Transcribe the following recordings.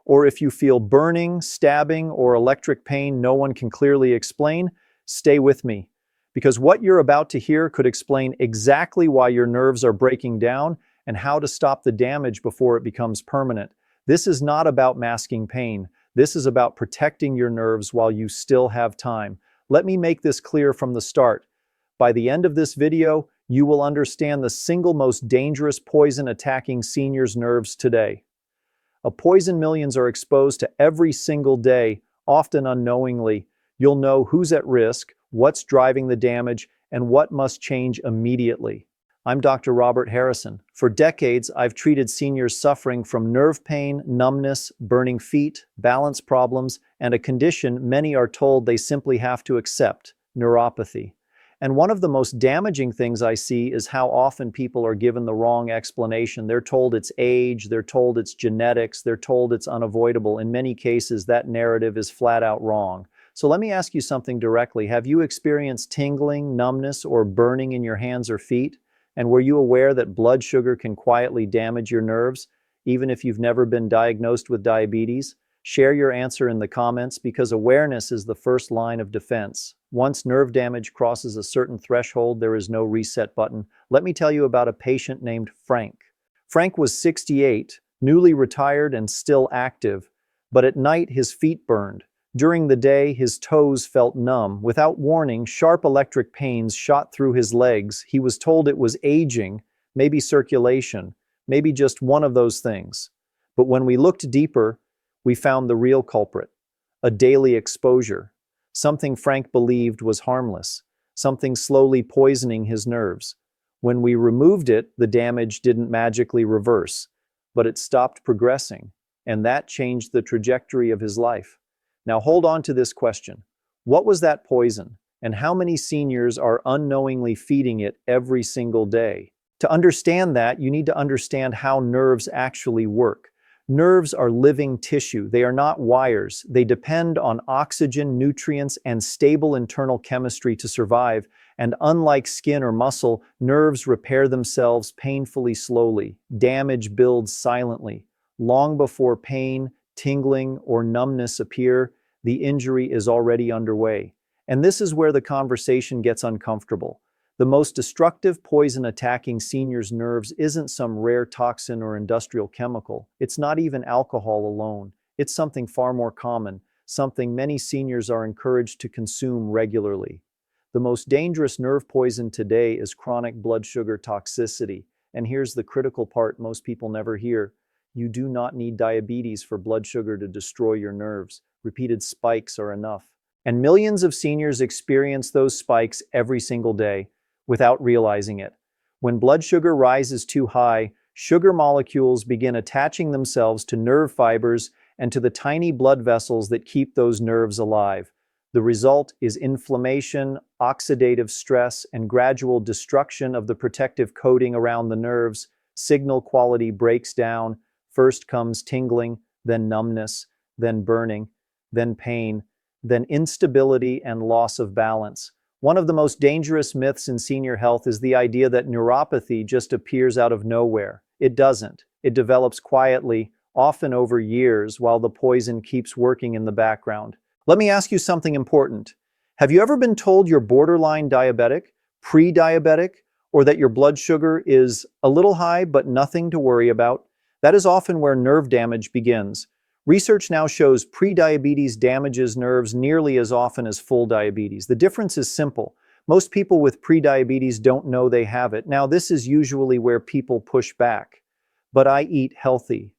or if you feel burning, stabbing, or electric pain no one can clearly explain, stay with me. Because what you're about to hear could explain exactly why your nerves are breaking down and how to stop the damage before it becomes permanent. This is not about masking pain. This is about protecting your nerves while you still have time. Let me make this clear from the start. By the end of this video, you will understand the single most dangerous poison attacking seniors' nerves today. A poison millions are exposed to every single day, often unknowingly. You'll know who's at risk, what's driving the damage, and what must change immediately. I'm Dr. Robert Harrison. For decades, I've treated seniors suffering from nerve pain, numbness, burning feet, balance problems, and a condition many are told they simply have to accept, neuropathy. And one of the most damaging things I see is how often people are given the wrong explanation. They're told it's age, they're told it's genetics, they're told it's unavoidable. In many cases, that narrative is flat out wrong. So let me ask you something directly. Have you experienced tingling, numbness, or burning in your hands or feet? And were you aware that blood sugar can quietly damage your nerves, even if you've never been diagnosed with diabetes? Share your answer in the comments because awareness is the first line of defense. Once nerve damage crosses a certain threshold, there is no reset button. Let me tell you about a patient named Frank. Frank was 68, newly retired and still active, but at night his feet burned. During the day, his toes felt numb. Without warning, sharp electric pains shot through his legs. He was told it was aging, maybe circulation, maybe just one of those things. But when we looked deeper, we found the real culprit, a daily exposure, something Frank believed was harmless, something slowly poisoning his nerves. When we removed it, the damage didn't magically reverse, but it stopped progressing, and that changed the trajectory of his life. Now hold on to this question. What was that poison, and how many seniors are unknowingly feeding it every single day? To understand that, you need to understand how nerves actually work. Nerves are living tissue. They are not wires. They depend on oxygen, nutrients, and stable internal chemistry to survive. And unlike skin or muscle, nerves repair themselves painfully slowly. Damage builds silently. Long before pain, tingling, or numbness appear, the injury is already underway. And this is where the conversation gets uncomfortable. The most destructive poison attacking seniors' nerves isn't some rare toxin or industrial chemical. It's not even alcohol alone. It's something far more common, something many seniors are encouraged to consume regularly. The most dangerous nerve poison today is chronic blood sugar toxicity. And here's the critical part most people never hear. You do not need diabetes for blood sugar to destroy your nerves. Repeated spikes are enough. And millions of seniors experience those spikes every single day without realizing it. When blood sugar rises too high, sugar molecules begin attaching themselves to nerve fibers and to the tiny blood vessels that keep those nerves alive. The result is inflammation, oxidative stress, and gradual destruction of the protective coating around the nerves. Signal quality breaks down. First comes tingling, then numbness, then burning, then pain, then instability and loss of balance. One of the most dangerous myths in senior health is the idea that neuropathy just appears out of nowhere. It doesn't. It develops quietly, often over years, while the poison keeps working in the background. Let me ask you something important. Have you ever been told you're borderline diabetic, pre-diabetic, or that your blood sugar is a little high but nothing to worry about? That is often where nerve damage begins. Research now shows prediabetes damages nerves nearly as often as full diabetes. The difference is simple. Most people with prediabetes don't know they have it. Now, this is usually where people push back. But I eat healthy.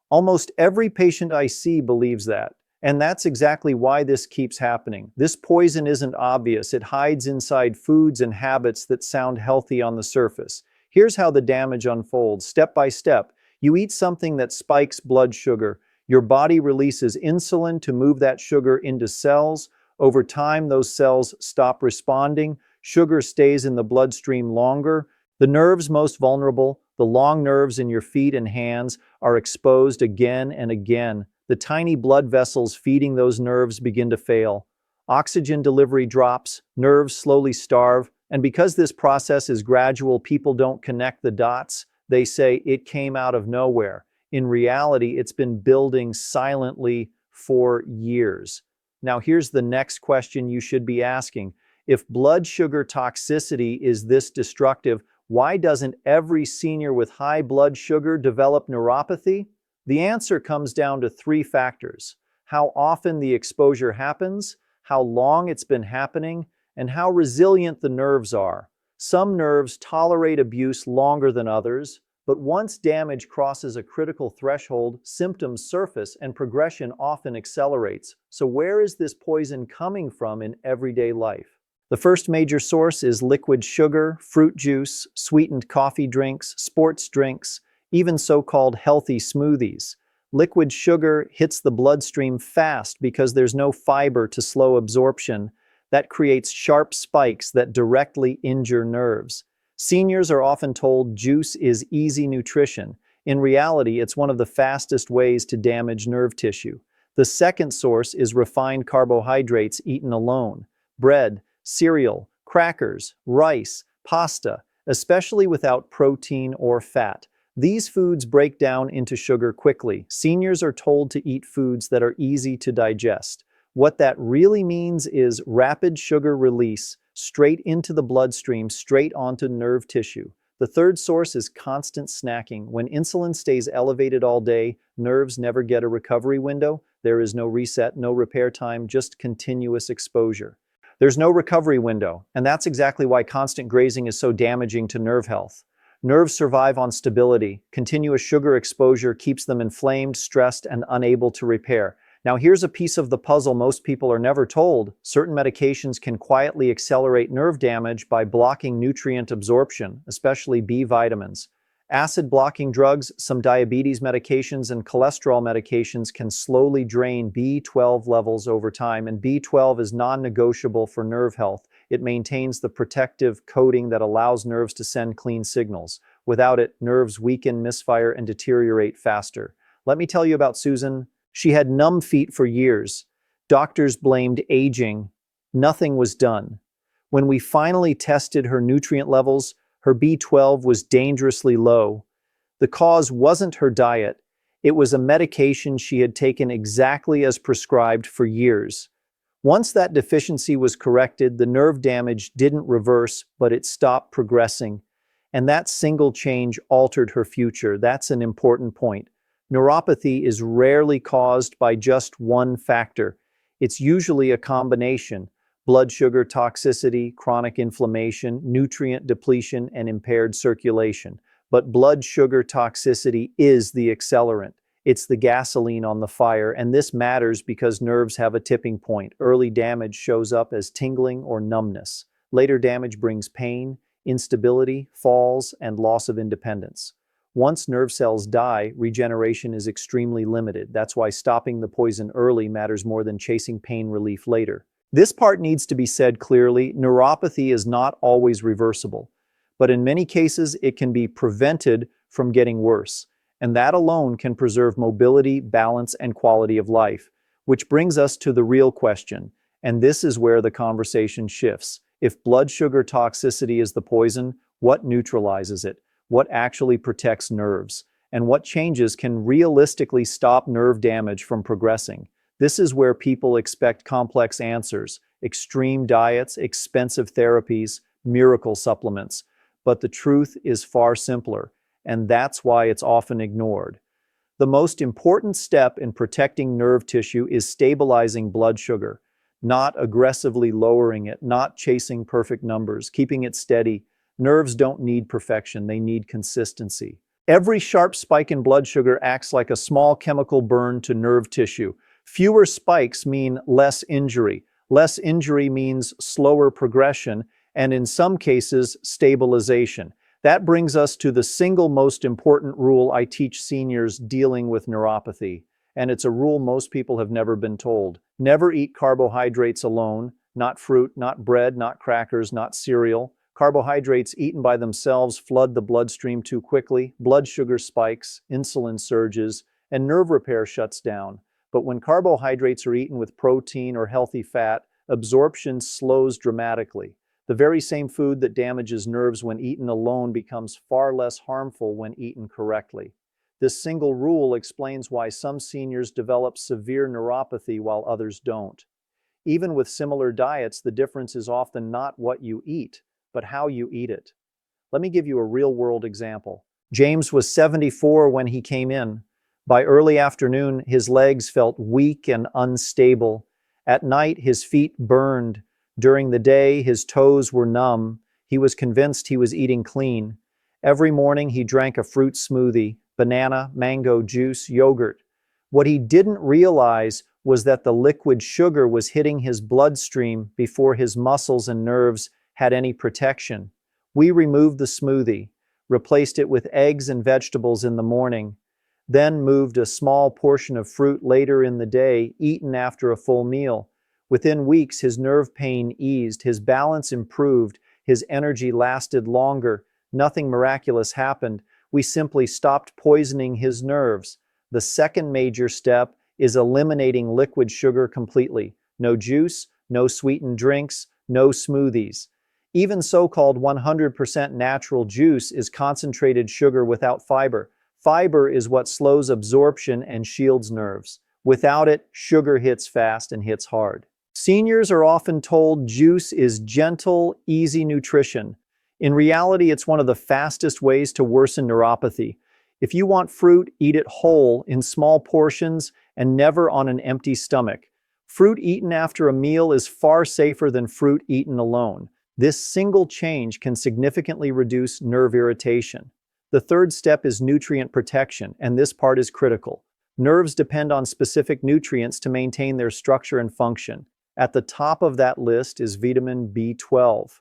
Almost every patient I see believes that. And that's exactly why this keeps happening. This poison isn't obvious. It hides inside foods and habits that sound healthy on the surface. Here's how the damage unfolds, step by step. You eat something that spikes blood sugar. Your body releases insulin to move that sugar into cells. Over time, those cells stop responding. Sugar stays in the bloodstream longer. The nerves most vulnerable, the long nerves in your feet and hands, are exposed again and again. The tiny blood vessels feeding those nerves begin to fail. Oxygen delivery drops, nerves slowly starve, and because this process is gradual, people don't connect the dots. They say it came out of nowhere. In reality, it's been building silently for years. Now, here's the next question you should be asking. If blood sugar toxicity is this destructive, why doesn't every senior with high blood sugar develop neuropathy? The answer comes down to three factors: how often the exposure happens, how long it's been happening, and how resilient the nerves are. Some nerves tolerate abuse longer than others, but once damage crosses a critical threshold, symptoms surface and progression often accelerates. So where is this poison coming from in everyday life? The first major source is liquid sugar, fruit juice, sweetened coffee drinks, sports drinks, even so-called healthy smoothies. Liquid sugar hits the bloodstream fast because there's no fiber to slow absorption. That creates sharp spikes that directly injure nerves. Seniors are often told juice is easy nutrition. In reality, it's one of the fastest ways to damage nerve tissue. The second source is refined carbohydrates eaten alone. Bread, cereal, crackers, rice, pasta, especially without protein or fat. These foods break down into sugar quickly. Seniors are told to eat foods that are easy to digest. What that really means is rapid sugar release straight into the bloodstream, straight onto nerve tissue. The third source is constant snacking. When insulin stays elevated all day, nerves never get a recovery window. There is no reset, no repair time, just continuous exposure. There's no recovery window, and that's exactly why constant grazing is so damaging to nerve health. Nerves survive on stability. Continuous sugar exposure keeps them inflamed, stressed, and unable to repair. Now, here's a piece of the puzzle most people are never told. Certain medications can quietly accelerate nerve damage by blocking nutrient absorption, especially B vitamins. Acid-blocking drugs, some diabetes medications, and cholesterol medications can slowly drain B12 levels over time, and B12 is non-negotiable for nerve health. It maintains the protective coating that allows nerves to send clean signals. Without it, nerves weaken, misfire, and deteriorate faster. Let me tell you about Susan. She had numb feet for years. Doctors blamed aging. Nothing was done. When we finally tested her nutrient levels, her B12 was dangerously low. The cause wasn't her diet. It was a medication she had taken exactly as prescribed for years. Once that deficiency was corrected, the nerve damage didn't reverse, but it stopped progressing. And that single change altered her future. That's an important point. Neuropathy is rarely caused by just one factor. It's usually a combination: blood sugar toxicity, chronic inflammation, nutrient depletion, and impaired circulation. But blood sugar toxicity is the accelerant. It's the gasoline on the fire, and this matters because nerves have a tipping point. Early damage shows up as tingling or numbness. Later damage brings pain, instability, falls, and loss of independence. Once nerve cells die, regeneration is extremely limited. That's why stopping the poison early matters more than chasing pain relief later. This part needs to be said clearly. Neuropathy is not always reversible, but in many cases it can be prevented from getting worse, and that alone can preserve mobility, balance, and quality of life. Which brings us to the real question, and this is where the conversation shifts. If blood sugar toxicity is the poison, what neutralizes it? What actually protects nerves? And what changes can realistically stop nerve damage from progressing? This is where people expect complex answers: extreme diets, expensive therapies, miracle supplements. But the truth is far simpler, and that's why it's often ignored. The most important step in protecting nerve tissue is stabilizing blood sugar, not aggressively lowering it, not chasing perfect numbers, keeping it steady. Nerves don't need perfection, they need consistency. Every sharp spike in blood sugar acts like a small chemical burn to nerve tissue. Fewer spikes mean less injury. Less injury means slower progression, and in some cases, stabilization. That brings us to the single most important rule I teach seniors dealing with neuropathy. And it's a rule most people have never been told. Never eat carbohydrates alone, not fruit, not bread, not crackers, not cereal. Carbohydrates eaten by themselves flood the bloodstream too quickly, blood sugar spikes, insulin surges, and nerve repair shuts down. But when carbohydrates are eaten with protein or healthy fat, absorption slows dramatically. The very same food that damages nerves when eaten alone becomes far less harmful when eaten correctly. This single rule explains why some seniors develop severe neuropathy while others don't. Even with similar diets, the difference is often not what you eat, but how you eat it. Let me give you a real-world example. James was 74 when he came in. By early afternoon, his legs felt weak and unstable. At night, his feet burned. During the day, his toes were numb. He was convinced he was eating clean. Every morning, he drank a fruit smoothie, banana, mango juice, yogurt. What he didn't realize was that the liquid sugar was hitting his bloodstream before his muscles and nerves had any protection. We removed the smoothie, replaced it with eggs and vegetables in the morning, then moved a small portion of fruit later in the day, eaten after a full meal. Within weeks, his nerve pain eased, his balance improved, his energy lasted longer. Nothing miraculous happened. We simply stopped poisoning his nerves. The second major step is eliminating liquid sugar completely. No juice, no sweetened drinks, no smoothies. Even so-called 100% natural juice is concentrated sugar without fiber. Fiber is what slows absorption and shields nerves. Without it, sugar hits fast and hits hard. Seniors are often told juice is gentle, easy nutrition. In reality, it's one of the fastest ways to worsen neuropathy. If you want fruit, eat it whole, in small portions, and never on an empty stomach. Fruit eaten after a meal is far safer than fruit eaten alone. This single change can significantly reduce nerve irritation. The third step is nutrient protection, and this part is critical. Nerves depend on specific nutrients to maintain their structure and function. At the top of that list is vitamin B12.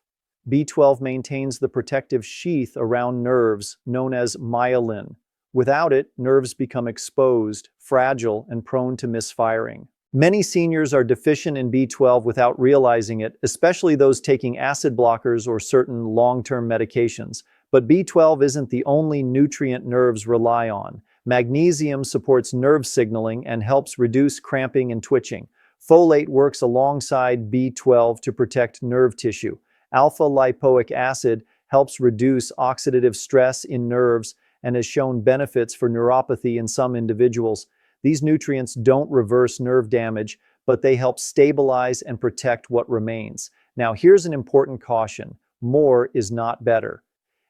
B12 maintains the protective sheath around nerves, known as myelin. Without it, nerves become exposed, fragile, and prone to misfiring. Many seniors are deficient in B12 without realizing it, especially those taking acid blockers or certain long-term medications. But B12 isn't the only nutrient nerves rely on. Magnesium supports nerve signaling and helps reduce cramping and twitching. Folate works alongside B12 to protect nerve tissue. Alpha-lipoic acid helps reduce oxidative stress in nerves and has shown benefits for neuropathy in some individuals. These nutrients don't reverse nerve damage, but they help stabilize and protect what remains. Now, here's an important caution. More is not better.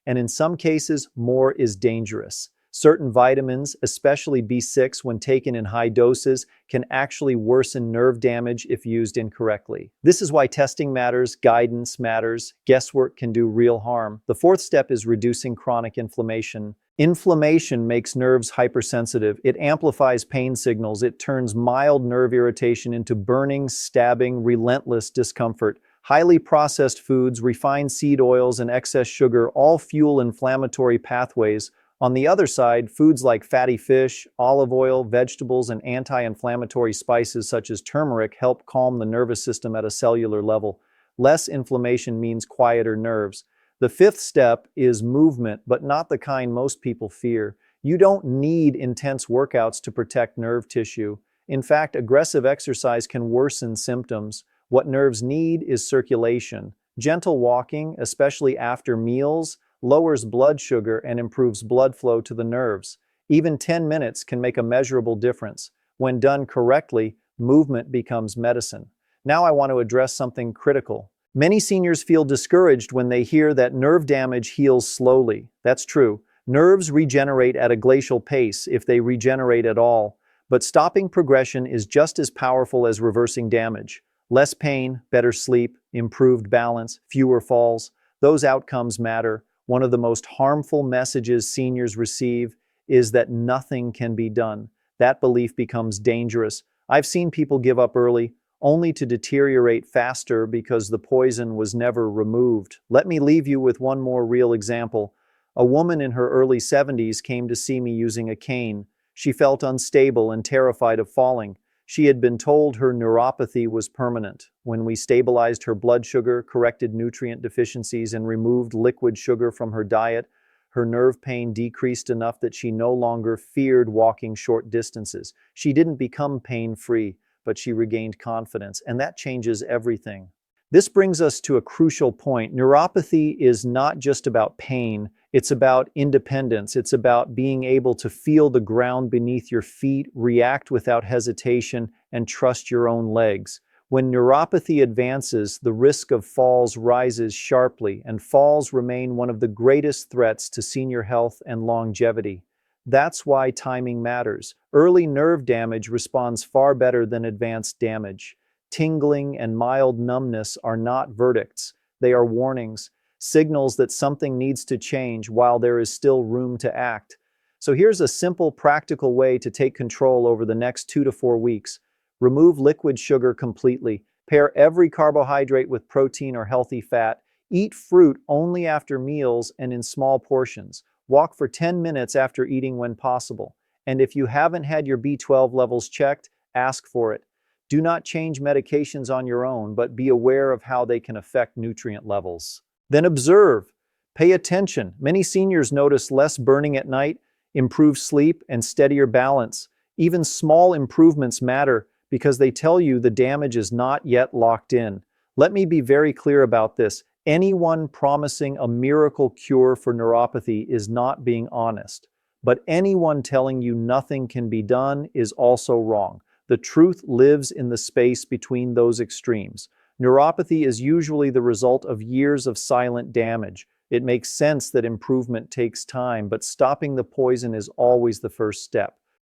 And in some cases, more is dangerous. Certain vitamins, especially B6 when taken in high doses, can actually worsen nerve damage if used incorrectly. This is why testing matters, guidance matters, guesswork can do real harm. The fourth step is reducing chronic inflammation. Inflammation makes nerves hypersensitive. It amplifies pain signals. It turns mild nerve irritation into burning, stabbing, relentless discomfort. Highly processed foods, refined seed oils, and excess sugar all fuel inflammatory pathways. On the other side, foods like fatty fish, olive oil, vegetables, and anti-inflammatory spices such as turmeric help calm the nervous system at a cellular level. Less inflammation means quieter nerves. The fifth step is movement, but not the kind most people fear. You don't need intense workouts to protect nerve tissue. In fact, aggressive exercise can worsen symptoms. What nerves need is circulation. Gentle walking, especially after meals, lowers blood sugar and improves blood flow to the nerves. Even 10 minutes can make a measurable difference. When done correctly, movement becomes medicine. Now I want to address something critical. Many seniors feel discouraged when they hear that nerve damage heals slowly. That's true. Nerves regenerate at a glacial pace if they regenerate at all. But stopping progression is just as powerful as reversing damage. Less pain, better sleep, improved balance, fewer falls. Those outcomes matter. One of the most harmful messages seniors receive is that nothing can be done. That belief becomes dangerous. I've seen people give up early, only to deteriorate faster because the poison was never removed. Let me leave you with one more real example. A woman in her early 70s came to see me using a cane. She felt unstable and terrified of falling. She had been told her neuropathy was permanent. When we stabilized her blood sugar, corrected nutrient deficiencies, and removed liquid sugar from her diet, her nerve pain decreased enough that she no longer feared walking short distances. She didn't become pain-free, but she regained confidence, and that changes everything. This brings us to a crucial point. Neuropathy is not just about pain, it's about independence. It's about being able to feel the ground beneath your feet, react without hesitation, and trust your own legs. When neuropathy advances, the risk of falls rises sharply, and falls remain one of the greatest threats to senior health and longevity. That's why timing matters. Early nerve damage responds far better than advanced damage. Tingling and mild numbness are not verdicts, they are warnings, signals that something needs to change while there is still room to act. So here's a simple, practical way to take control over the next 2 to 4 weeks. Remove liquid sugar completely. Pair every carbohydrate with protein or healthy fat. Eat fruit only after meals and in small portions. Walk for 10 minutes after eating when possible. And if you haven't had your B12 levels checked, ask for it. Do not change medications on your own, but be aware of how they can affect nutrient levels. Then observe. Pay attention. Many seniors notice less burning at night, improved sleep, and steadier balance. Even small improvements matter because they tell you the damage is not yet locked in. Let me be very clear about this. Anyone promising a miracle cure for neuropathy is not being honest. But anyone telling you nothing can be done is also wrong. The truth lives in the space between those extremes. Neuropathy is usually the result of years of silent damage. It makes sense that improvement takes time, but stopping the poison is always the first step.